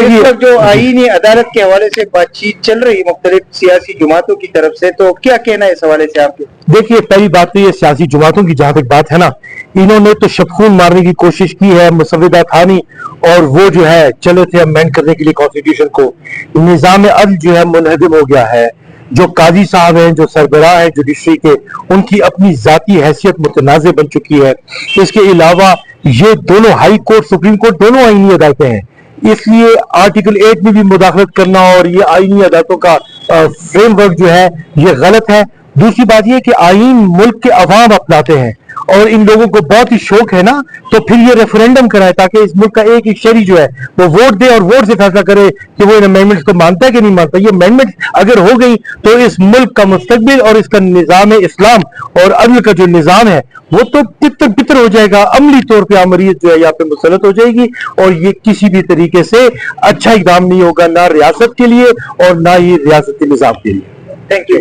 देखिए जो आईनी अदालत के हवाले से बातचीत चल रही है मुख्तलिफ सियासी जमातों की तरफ से, तो क्या कहना है इस हवाले से आपके? देखिए पहली बात तो ये सियासी जमातों की जहां तक बात है ना, इन्होंने तो शबखून मारने की कोशिश की है मुसव्विदा थानी, और वो जो है चले थे अमेंड करने के लिए कॉन्स्टिट्यूशन को। निज़ाम अदल जो है मुनहदम हो गया है। जो काजी साहब हैं, जो सरबराह हैं जुडिशरी के, उनकी अपनी जाती हैसियत मुतनाज़ बन चुकी है। इसके अलावा ये दोनों हाई कोर्ट, सुप्रीम कोर्ट, दोनों आईनी अदालतें हैं, इसलिए आर्टिकल 8 में भी मुदाखलत करना और ये आईनी अदालतों का फ्रेमवर्क जो है ये गलत है। दूसरी बात ये कि आईन मुल्क के अवाम अपनाते हैं और इन लोगों को बहुत ही शौक है ना, तो फिर ये रेफरेंडम कराए ताकि इस मुल्क का एक एक शहरी जो है वो वोट दे और वोट से फैसला करे कि वो इन अमेंडमेंट्स को मानता है कि नहीं मानता। ये अमेंडमेंट अगर हो गई तो इस मुल्क का मुस्तकबिल और इसका निज़ाम इस्लाम और अदल का जो निज़ाम है वो तो तितर बितर हो जाएगा। अमली तौर पर अमरीत जो है यहाँ पे मुसलत हो जाएगी और ये किसी भी तरीके से अच्छा इक़दाम नहीं होगा, ना रियासत के लिए और ना ही रियासती निज़ाम के लिए। Thank you.